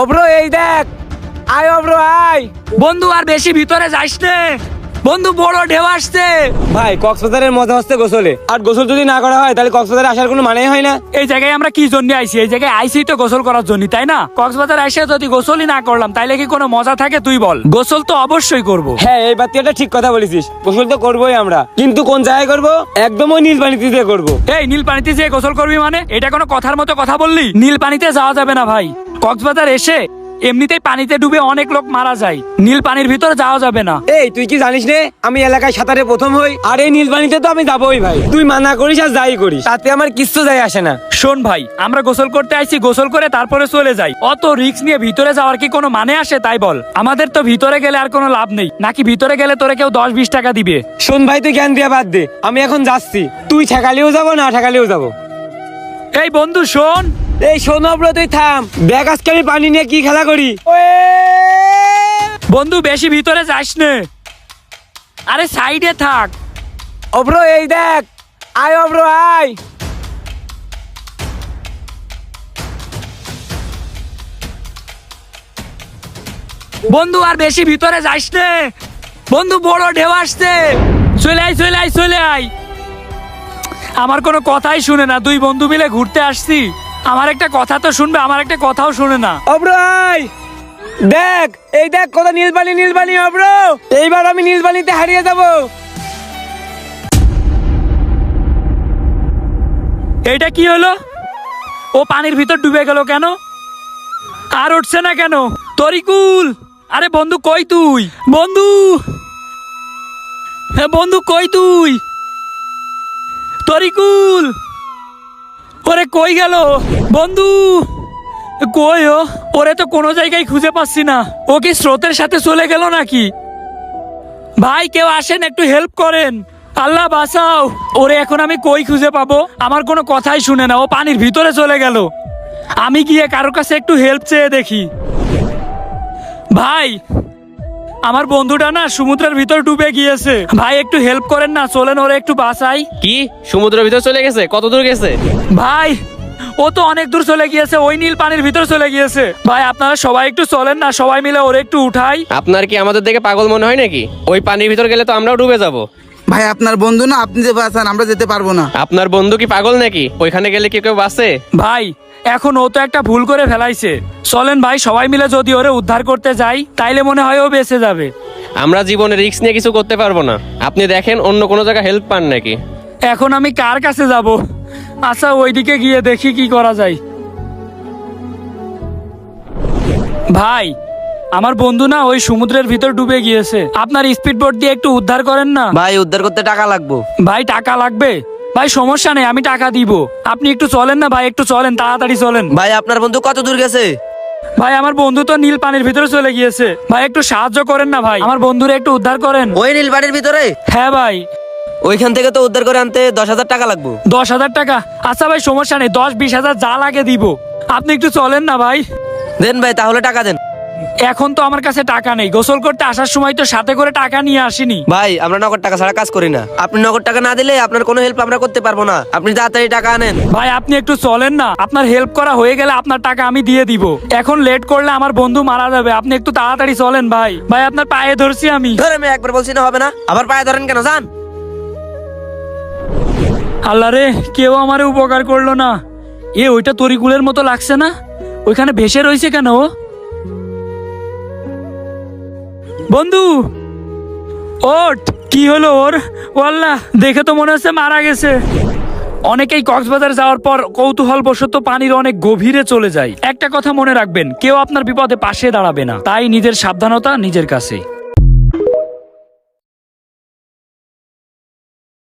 অব্র এই দেখ, আয় অব্র আয়। বন্ধু আর বেশি ভিতরে যাইস নে বন্ধু, বড় ঢেউ আসছে। ভাই কক্সবাজারের মজা হচ্ছে গোসলে, আর গোসল যদি না করা হয় তাহলে কক্সবাজারে আসার কোনো মানেই হয় না। এই জায়গায় আমরা কি জন্য আইছি? এই জায়গায় আইছি তো গোসল করার জন্য, তাই না? কক্সবাজার এসে যদি গোসলই না করলাম তাইলে কি কোনো মজা থাকে? তুই বল। গোসল তো অবশ্যই করব। হ্যাঁ এইবার তুই একটা ঠিক কথা বলেছিস, গোসল তো করবোই আমরা, কিন্তু কোন জায়গায় করবো? একদম ওই নীল পানিতে দিয়ে করবো। এই নীল পানিতে যে গোসল করবি মানে? এটা কোনো কথার মতো কথা বললি? নীল পানিতে যাওয়া যাবে না ভাই। কক্সবাজার এসে এমনিতেই পানিতে ডুবে অনেক লোক মারা যায়, নীল পানির ভিতরে যাওয়া যাবে না। এই তুই কি জানিস রে, আমি এলাকায় সাঁতারে প্রথম হই, আর এই নীল পানিতে তো আমি যাবোই ভাই। তুই মানা করিস আর যাই করিস, তাতে আমার কিচ্ছু যায় আসে না। শোন ভাই, আমরা গোসল করতে আইছি, গোসল করে তারপরে চলে যাই। অত রিস্ক নিয়ে ভিতরে যাওয়ার কি কোনো মানে আসে? তাই বল। আমাদের তো ভিতরে গেলে আর কোনো লাভ নেই, নাকি ভিতরে গেলে তোরে কেউ 10-20 টাকা দিবে? শোন ভাই, তুই জ্ঞান দিয়া বাদ দে, আমি এখন যাচ্ছি, তুই ঠেকালেও যাবো না ঠেকালেও যাবো। এই বন্ধু শোন। এই শোন অব্র, তুই থাম, দেখ আজকে আমি পানি নিয়ে কি খেলা করি। বন্ধু বেশি ভিতরে যাস নে, আরে সাইডে থাক। অব্র এই দেখ, আয় অব্র আয়। বন্ধু আর বেশি ভিতরে যাস নে বন্ধু, বড় ঢেউ আসছে। চলে আয় চলে আয় চলে আয়। আমার কোনো কথাই শুনে না। দুই বন্ধু মিলে ঘুরতে আসছি, আমার একটা কথা তো শুনবে, আমার একটা কথাও শুনে না। অব্র আয়, দেখ এই দেখ কত নীল পানি অব্র, এইবার আমি নীল পানিতে হারিয়ে যাব। এইটা কি হলো? ও পানির ভিতর ডুবে গেল কেন? আর উঠছে না কেন? তরিকুল, আরে বন্ধু কই তুই? বন্ধু, হ্যাঁ বন্ধু কই তুই? তরিকুল, ওরে কই গেল বন্ধু? কই ও? ওরে তো কোনো জায়গায় খুঁজে পাচ্ছি না। ও কি স্রোতের সাথে চলে গেল নাকি? ভাই কেউ আসেন, একটু হেল্প করেন, আল্লাহ বাঁচাও। ওরে এখন আমি কই খুঁজে পাবো? আমার কোনো কথাই শুনে না, ও পানির ভিতরে চলে গেল। আমি গিয়ে কারোর কাছে একটু হেল্প চেয়ে দেখি। ভাই আমার বন্ধুটা না সমুদ্রের ভিতর ডুবে গিয়েছে, ভাই একটু হেল্প করেন না, চলেন ওরে একটু বাঁচাই। কি সমুদ্রের ভিতর চলে গেছে? কত দূর গেছে? ভাই ও তো অনেক দূর চলে গিয়েছে, ওই নীল পানির ভিতর চলে গিয়েছে। ভাই আপনারা সবাই একটু চলেন না, সবাই মিলে ওরে একটু উঠাই। আপনার কি আমাদের দেখে পাগল মনে হয় নাকি? ওই পানির ভিতর গেলে তো আমরাও ডুবে যাব। ভাই আপনার বন্ধু না, আপনি যে বাঁচান, আমরা যেতে পারবো না। আপনার বন্ধু কি পাগল নাকি? ওইখানে গেলে কি কেউ বাঁচে? ভাই এখন ও তো একটা ভুল করে ফেলাইছে, চলেন ভাই সবাই মিলে যদি ওরে উদ্ধার করতে যাই তাইলে মনে হয় ও বেঁচে যাবে। আমরা জীবনে রিস্ক নিয়ে কিছু করতে পারবো না। আপনি দেখেন অন্য কোনো জায়গায় হেল্প পান নাকি। এখন আমি কার কাছে যাব? আচ্ছা ওইদিকে গিয়ে দেখি কি করা যায়। ভাই আমার বন্ধু না ওই সমুদ্রের ভিতর ডুবে গিয়েছে, আপনার স্পিড বোট দিয়ে একটু উদ্ধার করেন না। ভাই উদ্ধার করতে টাকা লাগবে। ভাই টাকা লাগবে? ভাই সমস্যা নেই, আমি টাকা দিব, আপনি একটু চলেন না ভাই, একটু চলেন, তাড়াতাড়ি চলেন। ভাই আপনার বন্ধু কত দূর গেছে? ভাই আমার বন্ধু তো নীল পানির ভিতরে চলে গিয়েছে, ভাই একটু সাহায্য করেন না ভাই, আমার বন্ধুরে একটু উদ্ধার করেন। ওই নীল বাড়ির ভিতরে? হ্যাঁ ভাই। ওইখান থেকে তো উদ্ধার করে আনতে 10,000 টাকা লাগবে। 10,000 টাকা? আচ্ছা ভাই সমস্যা নেই, 10-20 হাজার যা লাগে দিব, আপনি একটু চলেন না ভাই। দেন ভাই, তাহলে টাকা দেন। এখন তো আমার কাছে টাকা নেই, গোসল করতে আসার সময় তো সাথে করে টাকা নিয়ে আসিনি। ভাই আমরা নগদ টাকা ছাড়া কাজ করি না, আপনি নগদ টাকা না দিলে আপনার কোনো হেল্প আমরা করতে পারবো না। আপনি তাড়াতাড়ি টাকা আনেন। ভাই আপনি একটু চলেন না, আপনার হেল্প করা হয়ে গেলে আপনার টাকা আমি দিয়ে দিব। এখন লেট করলে আমার বন্ধু মারা যাবে, আপনি একটু তাড়াতাড়ি চলেন ভাই। ভাই আপনার পায়ে ধরছি আমি। ধরে আমি একবার বলছি না হবে না, আবার পায়ে ধরেন কেন? যান। আল্লাহ রে, কেউ আমারে উপকার করলো না। ওইটা তরিকুলের মতো লাগছে না? ওইখানে ভেসে রয়েছে কেন ও? বন্ধু ওঠ, কি হলো ওর? ও আল্লাহ, দেখে তো মনে হচ্ছে মারা গেছে। অনেকেই কক্সবাজার যাওয়ার পর কৌতূহল বশত পানির অনেক গভীরে চলে যায়। একটা কথা মনে রাখবেন, কেউ আপনার বিপদে পাশে দাঁড়াবে না, তাই নিজের সাবধানতা নিজের কাছে।